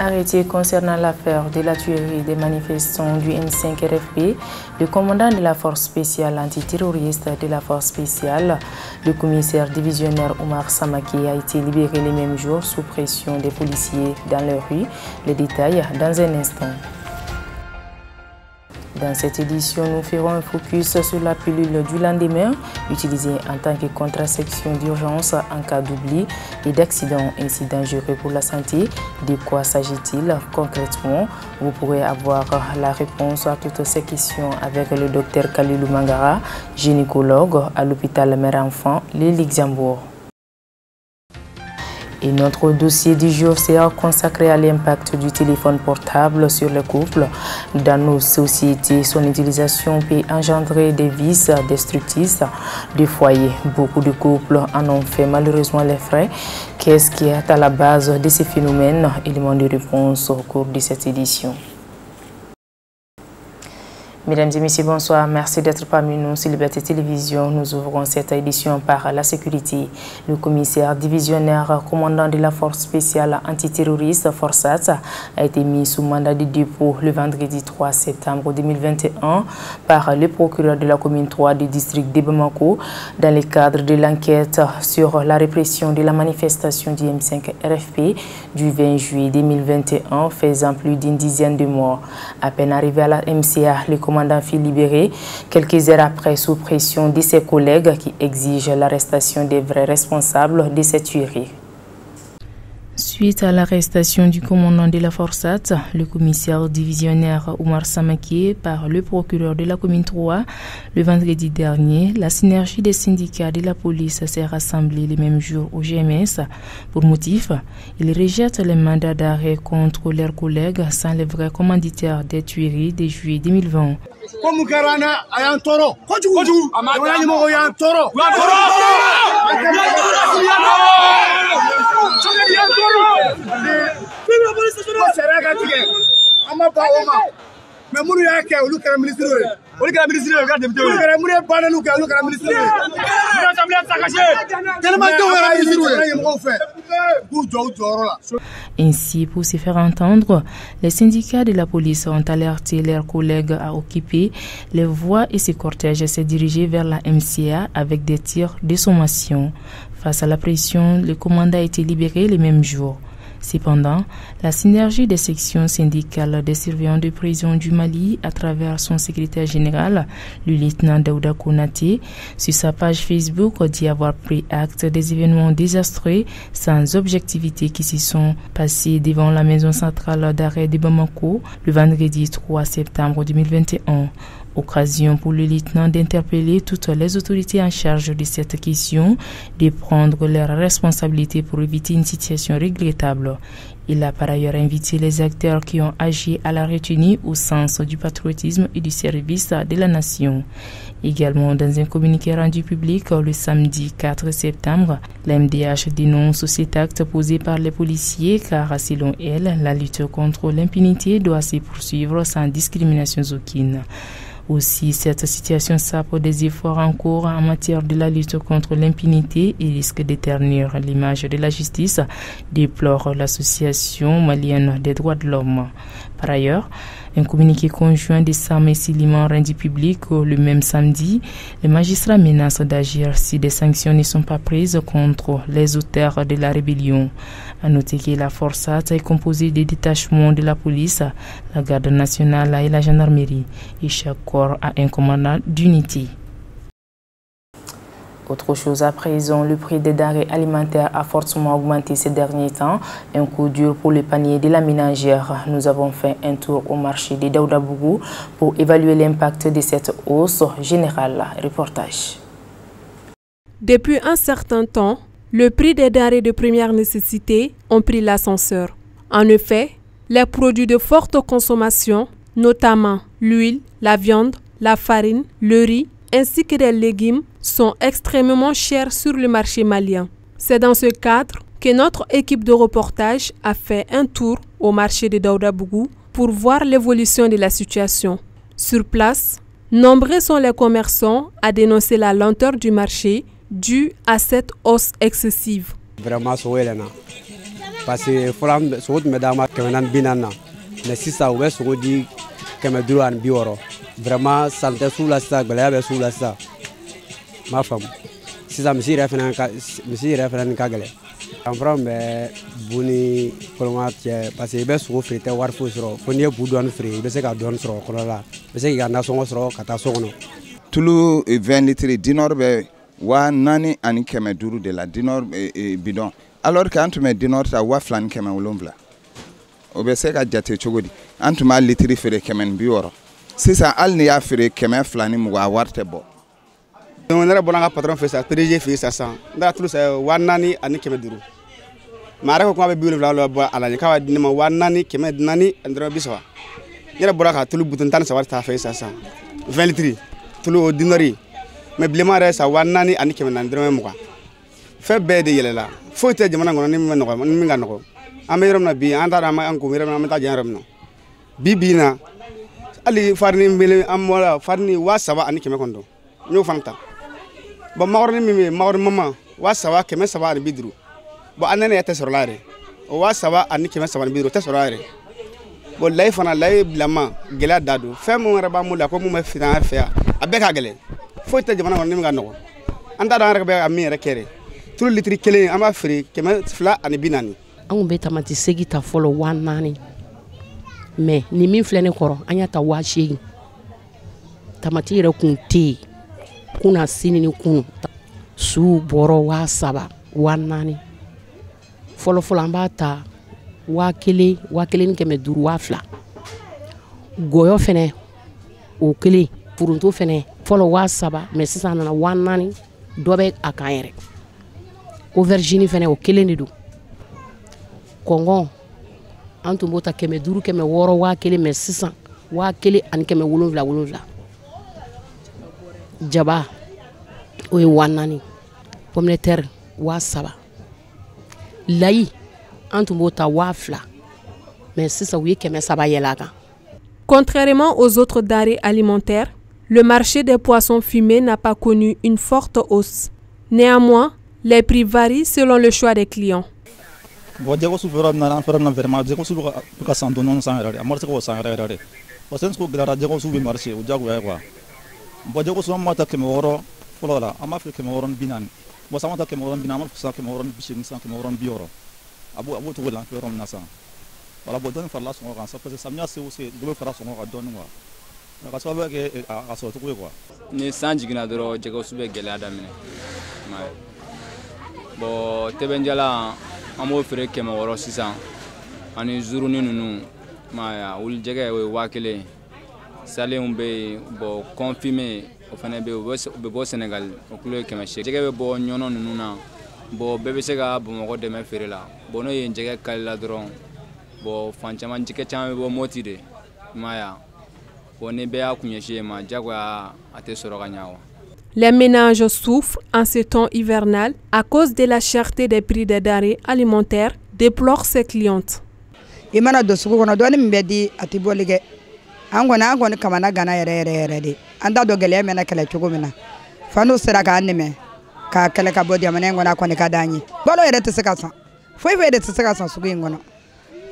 Arrêté concernant l'affaire de la tuerie des manifestants du M5 RFP, le commandant de la force spéciale antiterroriste de la force spéciale, le commissaire divisionnaire Oumar Samaki, a été libéré les mêmes jours sous pression des policiers dans leur rue. Les détails dans un instant. Dans cette édition, nous ferons un focus sur la pilule du lendemain, utilisée en tant que contraception d'urgence en cas d'oubli et d'accident ainsi dangereux pour la santé. De quoi s'agit-il concrètement? Vous pourrez avoir la réponse à toutes ces questions avec le docteur Kalilou Mangara, gynécologue à l'hôpital Mère-Enfant, le Luxembourg. Et notre dossier du jour sera consacré à l'impact du téléphone portable sur le couple. Dans nos sociétés, son utilisation peut engendrer des vices destructrices du foyer. Beaucoup de couples en ont fait malheureusement les frais. Qu'est-ce qui est à la base de ces phénomènes? Éléments de réponse au cours de cette édition. Mesdames et messieurs, bonsoir. Merci d'être parmi nous sur Liberté Télévision. Nous ouvrons cette édition par la sécurité. Le commissaire divisionnaire commandant de la force spéciale antiterroriste Forsat a été mis sous mandat de dépôt le vendredi 3 septembre 2021 par le procureur de la commune 3 du district de Bamako dans le cadre de l'enquête sur la répression de la manifestation du M5 RFP du 20 juillet 2021 faisant plus d'une dizaine de morts. À peine arrivé à la MCA, le commandant fut libéré quelques heures après sous pression de ses collègues qui exigent l'arrestation des vrais responsables de cette tuerie. Suite à l'arrestation du commandant de la Forsat, le commissaire divisionnaire Oumar Samaki par le procureur de la commune 3, le vendredi dernier, la synergie des syndicats de la police s'est rassemblée les mêmes jours au GMS. Pour motif, ils rejettent les mandats d'arrêt contre leurs collègues sans les vrais commanditaires des tueries de juillet 2020. Ainsi, pour se faire entendre, les syndicats de la police ont alerté leurs collègues à occuper les voies et ce cortège s'est dirigé vers la MCA avec des tirs de sommation. Face à la pression, le commandant a été libéré le même jour. Cependant, la synergie des sections syndicales des surveillants de prison du Mali, à travers son secrétaire général, le lieutenant Daouda Konaté, sur sa page Facebook, dit avoir pris acte des événements désastreux sans objectivité qui s'y sont passés devant la maison centrale d'arrêt de Bamako le vendredi 3 septembre 2021. Occasion pour le lieutenant d'interpeller toutes les autorités en charge de cette question, de prendre leurs responsabilités pour éviter une situation regrettable. Il a par ailleurs invité les acteurs qui ont agi à la retenue au sens du patriotisme et du service de la nation. Également, dans un communiqué rendu public le samedi 4 septembre, la MDH dénonce cet acte posé par les policiers car, selon elle, la lutte contre l'impunité doit se poursuivre sans discrimination aucune. Aussi, cette situation sape des efforts en cours en matière de la lutte contre l'impunité et risque de ternir l'image de la justice, déplore l'association malienne des droits de l'homme. Par ailleurs, un communiqué conjoint de Sam et Siliman rendu public le même samedi, les magistrats menacent d'agir si des sanctions ne sont pas prises contre les auteurs de la rébellion. À noter que la Forsat est composée des détachements de la police, la garde nationale et la gendarmerie, et chaque corps a un commandant d'unité. Autre chose à présent, le prix des denrées alimentaires a fortement augmenté ces derniers temps. Un coup dur pour le panier de la ménagère. Nous avons fait un tour au marché de Daoudabougou pour évaluer l'impact de cette hausse générale. Reportage. Depuis un certain temps, le prix des denrées de première nécessité ont pris l'ascenseur. En effet, les produits de forte consommation, notamment l'huile, la viande, la farine, le riz, ainsi que les légumes, sont extrêmement chers sur le marché malien. C'est dans ce cadre que notre équipe de reportage a fait un tour au marché de Daoudabougou pour voir l'évolution de la situation. Sur place, nombreux sont les commerçants à dénoncer la lenteur du marché due à cette hausse excessive. Vraiment, parce que vraiment, santé sous la sac, sous la sac. Ma femme, si ça me dit référent kagale. En France, mais boni colomatier parce que bes ko frite war fo soro fo ne budon free be se ka don soro ko la be se ka na songo soro kata songo. Tulu 20 litres dinor be wa nani ani keme duru de la dinor bidon. Alors que entre me dinor ta wa flan keme wolomvla. O be se ka jate chogodi. Entre ma litre fere kemen bioro. Si ça al ni a fere keme flani mu wa warte bo. On a un patron fait ça, PDG fait ça. Dans tout ça, Wanani a ni keme duru. Mara ko ma be biwul la ala ni ka ni ma Wanani keme nani andra biswa. Yara boraka tulu butun tan sa warta fait ça. 20 litres. Tulu dinori. Mais blema re sa Wanani ani keme nan ndra mo kwa. Fe be de yelela. Fo te jamana ngona ni mi nga noko. Amerom na bi anda ma an ko miram na ta jaram no. Bibina ali farni mbele am wala farni wa sawa ani keme kondo. Nyo fanta. Bon maorni mi maorni mama wa sawa keme sawa ni bidru bo anene ya tesorolare o wa sawa ani keme sawa ni bidru tesorolare bo lay fana lay blama gela dadu fem mo raba mu la ko mu me fitan fa abeka gele fo te jamana ni nga noko anda da rek be ami rek kere tout litri kele ama fri keme fla ani binani an be tamati segi ta folo wanani mais ni min flene koro anya ta wa shegi tamati re kunti kuna sini ni kunu su boro wa saba wanani folo amba ta wa kele ni keme duru wa fla goyo fene o kele furunto fene folo wa saba mais sisan na wanani dobe akayere aubergine fene o kele ni du kongo antumbo ta keme duru keme woro wa kele mais sisan wa kele an keme wolonvla jaba o wanani pomme de terre wa saba layi antumota wa fla mais c'est ça oui keme saba yelaga. Contrairement aux autres denrées alimentaires, le marché des poissons fumés n'a pas connu une forte hausse. Néanmoins, les prix varient selon le choix des clients. Bojo ko so mata ke moro folola ama fe ke moron binan bo sama ta ke moron binan ma sa ke moron bishin sa ke moron bioro abu to wala ke rom nasa wala bo don farla so ran sa pe samnya se o se do fara so ga don wa ka so ba ke a so to ko ni sanji gina doro je ko sube gele adamine ma bo tebenjala amo fere ke moro sisan ani zuru ni nunu ma ya ul jege we wakile salé be bo confirmé o fane be bo Sénégal o kulo kema che jege be bo nyono nuna bo bebe sega bo mo de me ferela bo no yen jege kala dron bo fanchama jike chama bo motide maya bo ne be akunye che ma jagwa ate soro ganyawa. Les ménages souffrent en ce temps hivernal à cause de la cherté des prix des denrées alimentaires, déplore ses clientes. Imana do suko kono do ni mbedi atibolige angona kamana gana yere de anda do gele mena kala chugumina fanu sira ka anime ka kala ka bodi amana ngona ko ne ka danyi balo yere tsaka san foi de tsaka san suko ngono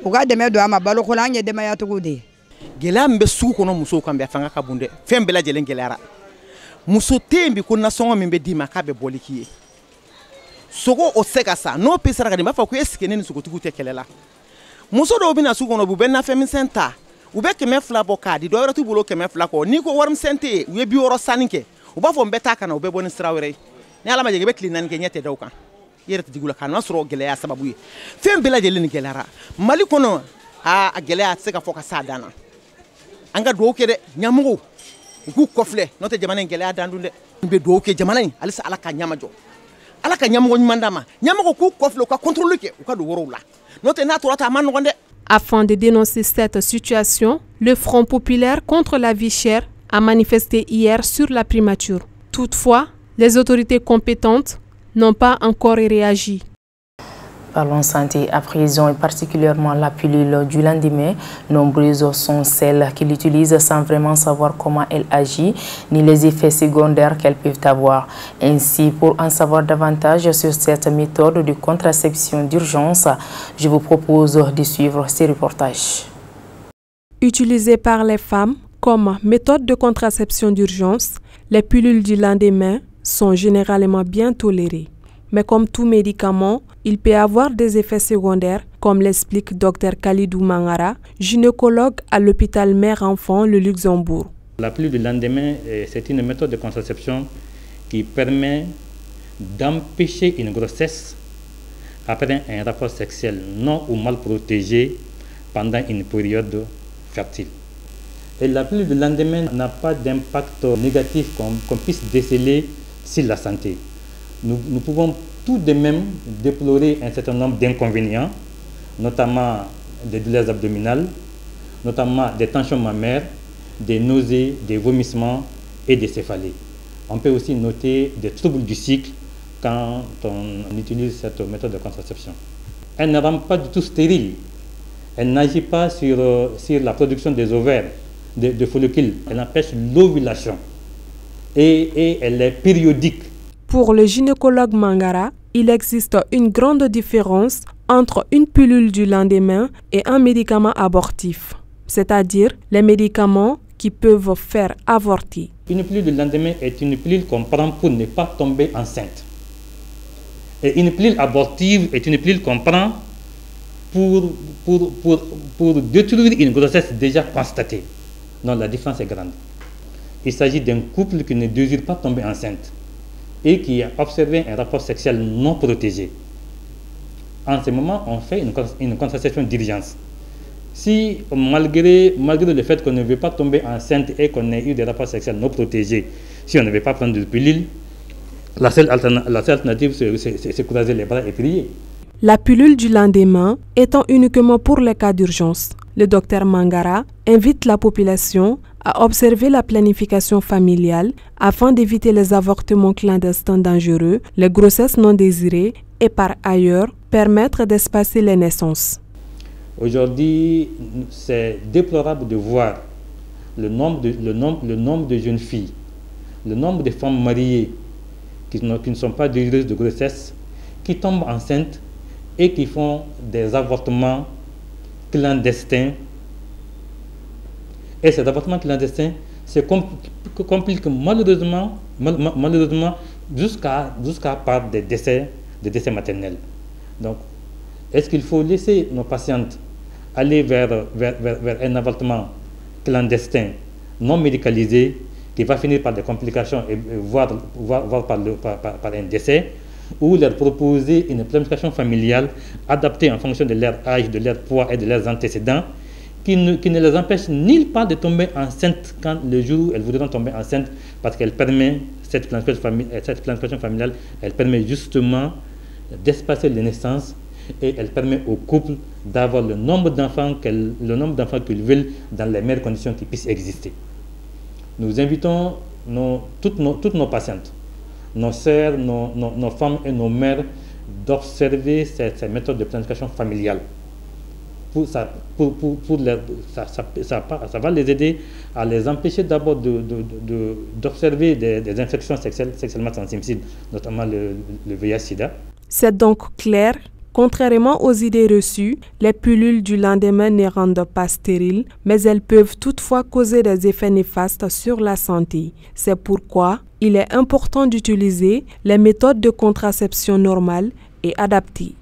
uga de medo ama balo ko lanye de maya tugude gela mbe suko kono muso kan be fanga ka bunde fembela jelen gelara muso tembi ko na songo mbe di makabe bolikiye soko o seka sa no pesara ka de mafa ko eske ne suko tugu te kelela muso do bina suko no bu benna femi senta ube keme fla boka di do yoratu bulo keme fla ko ni ko warm sente we bi woro saninke uba fo mbeta kana ube boni strawere ni ala maje be klinan ke nyete dawkan yerata digula kana soro gele ya sababu yi fem bela jele ni gelara mali kono a gele ya tseka foka sadana anga do kede nyamugo ku kofle note jamana gele ya dandunde be do ke jamana ni alisa alaka nyamajo alaka nyamugo nyimandama nyamugo ku kofle ka contrôler ke ka do woro la note na to rata man ngonde. Afin de dénoncer cette situation, le Front populaire contre la vie chère a manifesté hier sur la primature. Toutefois, les autorités compétentes n'ont pas encore réagi. Parlons santé à présent et particulièrement la pilule du lendemain. Nombreuses sont celles qui l'utilisent sans vraiment savoir comment elle agit ni les effets secondaires qu'elles peuvent avoir. Ainsi, pour en savoir davantage sur cette méthode de contraception d'urgence, je vous propose de suivre ces reportages. Utilisées par les femmes comme méthode de contraception d'urgence, les pilules du lendemain sont généralement bien tolérées. Mais comme tout médicament, il peut avoir des effets secondaires, comme l'explique Dr Khalidou Mangara, gynécologue à l'hôpital Mère-Enfant le Luxembourg. La pilule du lendemain, c'est une méthode de contraception qui permet d'empêcher une grossesse après un rapport sexuel non ou mal protégé pendant une période fertile. Et la pilule du lendemain n'a pas d'impact négatif qu'on puisse déceler sur la santé. Nous pouvons tout de même déplorer un certain nombre d'inconvénients, notamment des douleurs abdominales, notamment des tensions mammaires, des nausées, des vomissements et des céphalées. On peut aussi noter des troubles du cycle quand on utilise cette méthode de contraception. Elle ne rend pas du tout stérile. Elle n'agit pas sur la production des ovaires, de follicules. Elle empêche l'ovulation et elle est périodique. Pour le gynécologue Mangara, il existe une grande différence entre une pilule du lendemain et un médicament abortif, c'est-à-dire les médicaments qui peuvent faire avorter. Une pilule du lendemain est une pilule qu'on prend pour ne pas tomber enceinte. Et une pilule abortive est une pilule qu'on prend pour détruire une grossesse déjà constatée. Donc la différence est grande. Il s'agit d'un couple qui ne désire pas tomber enceinte et qui a observé un rapport sexuel non protégé. En ce moment, on fait une contraception d'urgence. Si, malgré le fait qu'on ne veut pas tomber enceinte et qu'on ait eu des rapports sexuels non protégés, si on ne veut pas prendre de pilule, la seule alternative, c'est croiser les bras et prier. La pilule du lendemain étant uniquement pour les cas d'urgence, le docteur Mangara invite la population à observer la planification familiale afin d'éviter les avortements clandestins dangereux, les grossesses non désirées et par ailleurs permettre d'espacer les naissances. Aujourd'hui, c'est déplorable de voir le nombre de jeunes filles, le nombre de femmes mariées qui ne sont pas désireuses de grossesse, qui tombent enceintes et qui font des avortements clandestins. Et ces avortements clandestins se compliquent malheureusement jusqu'à par des décès maternels. Donc, est-ce qu'il faut laisser nos patientes aller vers un avortement clandestin, non médicalisé, qui va finir par des complications et voire par un décès, ou leur proposer une planification familiale adaptée en fonction de leur âge, de leur poids et de leurs antécédents, qui ne les empêche nulle part de tomber enceinte quand le jour où elles voudront tomber enceinte, parce qu'elle permet, cette planification familiale, elle permet justement d'espacer les naissances et elle permet au couple d'avoir le nombre d'enfants qu'ils veulent dans les meilleures conditions qui puissent exister. Nous invitons toutes nos patientes, nos sœurs, nos femmes et nos mères d'observer cette méthode de planification familiale. Ça va les aider à les empêcher d'abord d'observer des infections sexuellement transmissibles, notamment le VIH-Sida. C'est donc clair. Contrairement aux idées reçues, les pilules du lendemain ne rendent pas stériles, mais elles peuvent toutefois causer des effets néfastes sur la santé. C'est pourquoi il est important d'utiliser les méthodes de contraception normales et adaptées.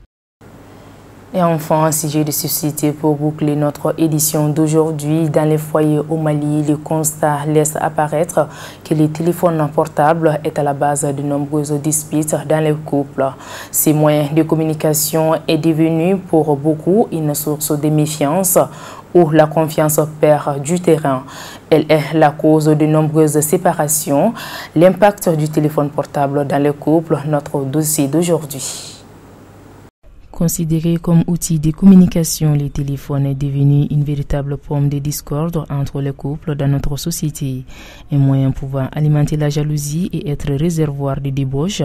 Et enfin, un sujet de société pour boucler notre édition d'aujourd'hui. Dans les foyers au Mali, le constat laisse apparaître que le téléphone portable est à la base de nombreuses disputes dans les couples. Ces moyens de communication est devenu pour beaucoup une source de méfiance où la confiance perd du terrain. Elle est la cause de nombreuses séparations. L'impact du téléphone portable dans les couples, notre dossier d'aujourd'hui. Considéré comme outil de communication, le téléphone est devenu une véritable pomme de discorde entre les couples dans notre société. Un moyen pouvant alimenter la jalousie et être réservoir de débauche,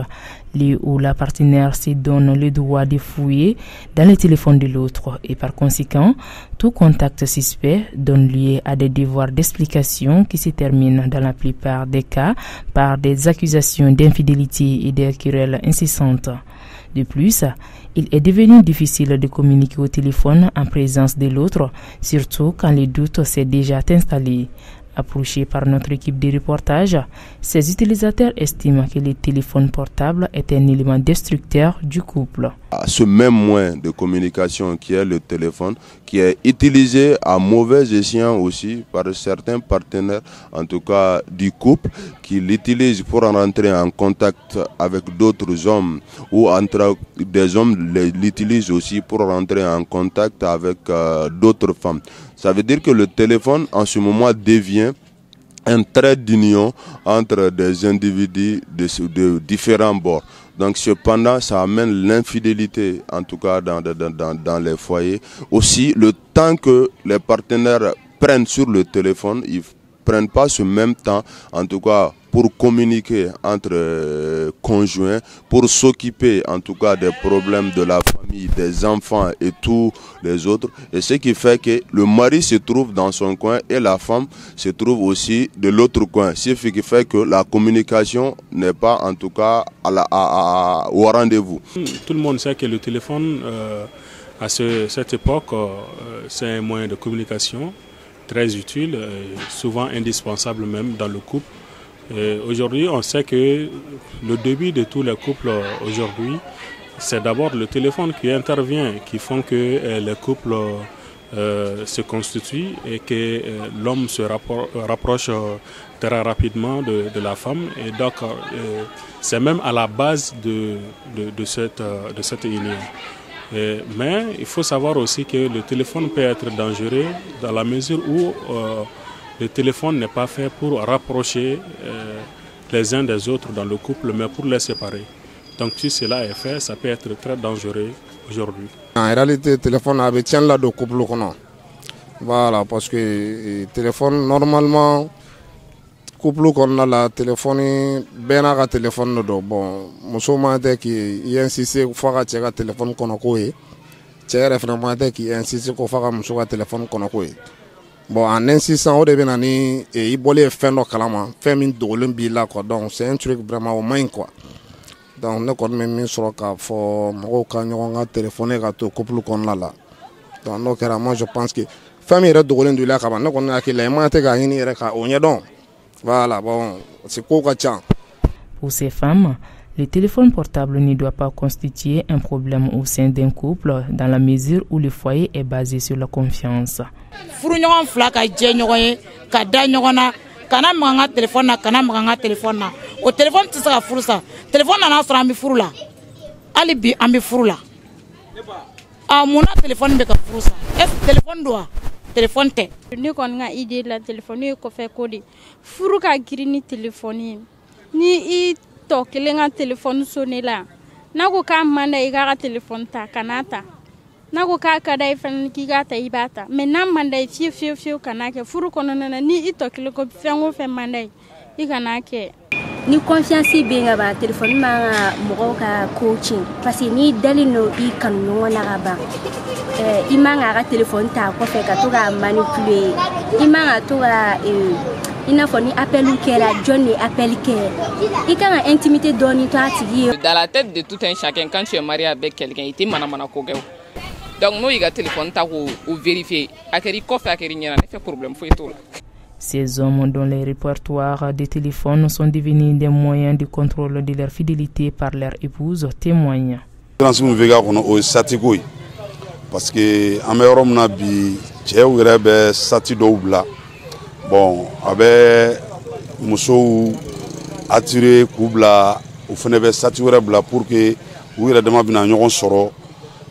lieu où la partenaire se donne le droit de fouiller dans le téléphone de l'autre et par conséquent, tout contact suspect donne lieu à des devoirs d'explication qui se terminent dans la plupart des cas par des accusations d'infidélité et des querelles incessantes. De plus, il est devenu difficile de communiquer au téléphone en présence de l'autre, surtout quand le doute s'est déjà installé. Approchés par notre équipe de reportage, ces utilisateurs estiment que le téléphone portable est un élément destructeur du couple. Ce même moyen de communication qui est le téléphone, qui est utilisé à mauvais escient aussi par certains partenaires, en tout cas du couple, qui l'utilisent pour rentrer en contact avec d'autres hommes, ou entre des hommes l'utilisent aussi pour rentrer en contact avec d'autres femmes. Ça veut dire que le téléphone en ce moment devient un trait d'union entre des individus de différents bords. Donc cependant, ça amène l'infidélité, en tout cas dans les foyers. Aussi, le temps que les partenaires prennent sur le téléphone, ils ne prennent pas ce même temps, en tout cas pour communiquer entre conjoints, pour s'occuper en tout cas des problèmes de la famille, des enfants et tous les autres. Et ce qui fait que le mari se trouve dans son coin et la femme se trouve aussi de l'autre coin. Ce qui fait que la communication n'est pas en tout cas au rendez-vous. Tout le monde sait que le téléphone, à cette époque, c'est un moyen de communication très utile, souvent indispensable même dans le couple. Aujourd'hui, on sait que le début de tous les couples aujourd'hui, c'est d'abord le téléphone qui intervient, qui font que les couples se constituent et que l'homme se rapproche très rapidement de la femme. Et donc, c'est même à la base de cette union. Mais il faut savoir aussi que le téléphone peut être dangereux dans la mesure où le téléphone n'est pas fait pour rapprocher les uns des autres dans le couple, mais pour les séparer. Donc si cela est fait, ça peut être très dangereux aujourd'hui. En réalité, le téléphone avait tient là de couple. Voilà, parce que le téléphone, normalement, couple qu'on a la téléphone, ben à téléphone bon, musulman qui insiste pour faire un téléphone qu'on a coué, c'est référemment qui insiste pour faire un téléphone qu'on a coué. Bon, en insistant au début d'année, il voulait faire nos calama, faire une douleur bila quoi. Donc c'est un truc vraiment au moins quoi. Donc nous quand même sur le cas, faut moi quand on a téléphoné à tout couple qu'on a là. Donc nous carrément je pense que famille est douleur du lac avant. Nous on a qui les mains te gagner il est on y est donc. Voilà bon, c'est quoi ça? Pour ces femmes, le téléphone portable ne doit pas constituer un problème au sein d'un couple dans la mesure où le foyer est basé sur la confiance. Furuɲɔgɔn fila ka jɛ ɲɔgɔn ye ka da ɲɔgɔn na kana maga n ka telefɔni na kana maga n ka telefɔni na o telefɔni tɛ se ka furu sa telefɔni nana sɔrɔ an bɛ furu la hali bi an bɛ furu la mun na telefɔni bɛ ka furu sa telefɔni don wa telefɔni tɛ. Ne kɔni ka idée la telefɔni ye kɔfɛ ko de furu ka girin ni telefɔni ye ni i tɔ kelen ka telefɔni sonné la n'a ko k'a man d'a ye i k'a ka telefɔni ta kana ta. N'a ko k'a ka d'a ye fana k'i k'a ta i b'a ta mais n'a man d'a ye fiyewu fiyewu kana kɛ furu kɔnɔna na ni i tɔ kelen ko fɛn o fɛn man d'a ye i kana kɛ. Ni confiance bɛ yen ka ban téléphone man ka mɔgɔw ka ko tiɲɛ parce que n'i dalen don i kanu ɲɔgɔn na ka ban i man ka ka téléphone ta kɔfɛ ka to k'a manipuler i man ka to ka i n'a fɔ ni appel kɛra jɔn de appel kɛ i kan ka intimité dɔɔni to a tigi ye. Dans la tête de tout un chacun quand tu es marié avec quelqu'un i tɛ manamana ko kɛ o. Donc nous il a téléphone ta ko vérifier akeri kɔfɛ akeri ɲɛna ne fait problème foyi t'o la. Ces hommes dont les répertoires de téléphone sont devenus des moyens de contrôle de leur fidélité par leur épouse témoignent. Parce que en meilleur homme bi cɛw yɛrɛ bɛ sati dɔw bila bon a bɛ musow attirer k'u bila u fana bɛ sati wɛrɛ bila pour que u yɛrɛ dama bɛna ɲɔgɔn sɔrɔ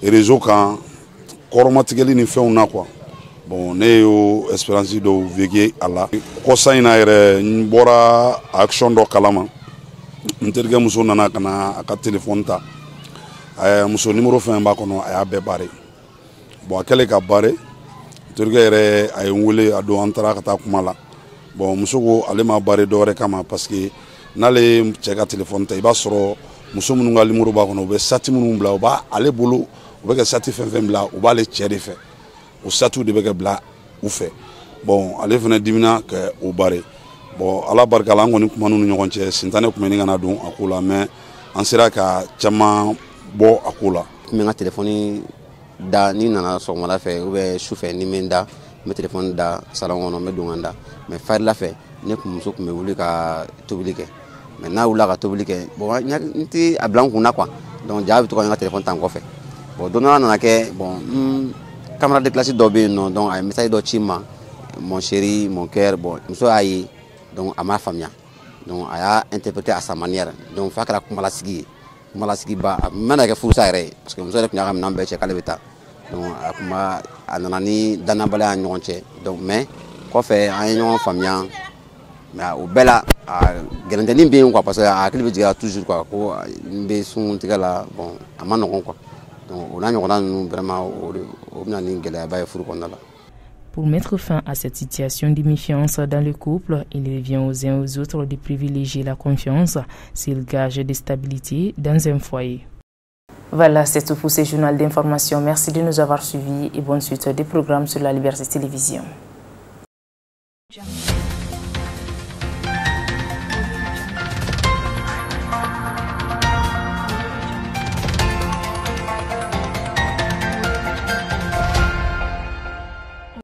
réseau kan kɔrɔmatigɛli ni fɛnw na quoi. Bon ne y'o expérience dɔw vécu a la kɔsa in na yɛrɛ n bɔra action dɔ kalama n terikɛ muso nana ka na a ka téléphone ta muso numéro fɛn b'a kɔnɔ a y'a bɛɛ barré. Bon a kɛlen ka barré terikɛ yɛrɛ a ye n wele a don an taara ka taa kuma la bon muso ko ale ma barré dɔwɛrɛ kama parce que n'ale cɛ ka téléphone ta i b'a sɔrɔ muso minnu ka numéro b'a kɔnɔ u bɛ sati minnu bila u b'a ale bolo u bɛ ka sati fɛn fɛn bila u b'ale cɛ de fɛ o satiw de bɛ kɛ bila u fɛ bon ale fana dimina ka o bare bon ala barika la an kɔni kuma n'u ni ɲɔgɔn cɛ Sintane tun bɛ nin kana don a ko la mais an sera ka caman bɔ a ko la. N bɛ n ka telefɔni da ni nana sɔgɔmada fɛ ou bien su fɛ ni n bɛ n da n bɛ telefɔni da salon kɔnɔ n bɛ don ka n da mais farila fɛ ne muso tun bɛ wuli ka tobili kɛ mais n'a wulila ka tobili kɛ bon n tɛ a bila n kun na quoi donc ja bɛ to ka n ka telefɔni ta n kɔfɛ bon don dɔ la nana kɛ bon camarade de classe dɔ bɛ yen nɔ donc a ye message dɔ ci n ma mon chéri mon cœur bon muso y'a ye donc a m'a faamuya donc a y'a interprété à sa manière donc f'a kɛra kumalasigi ye kumalasigi ba a mana kɛ furusa yɛrɛ ye parce que muso yɛrɛ tun y'a ka minɛn bɛɛ cɛ k'ale bɛ taa donc a nana ni danabaliya ni ɲɔgɔn cɛ donc mais kɔfɛ an ye ɲɔgɔn faamuya mais o bɛɛ la gɛrɛntɛnin bɛ yen quoi parce que a hakili bɛ jigin toujours quoi ko n bɛ sun tigɛ la bon a ma nɔgɔn quoi donc o n'a ɲɔgɔnna ninnu vraiment o bɛna ni gɛlɛyaba ye furu kɔnɔna la. Pour mettre fin à cette situation de méfiance dans le couple, il revient aux uns aux autres de privilégier la confiance s'ils gagent de stabilité dans un foyer. Voilà, c'est tout pour ce journal d'information. Merci de nous avoir suivis et bonne suite des programmes sur la Liberté Télévision.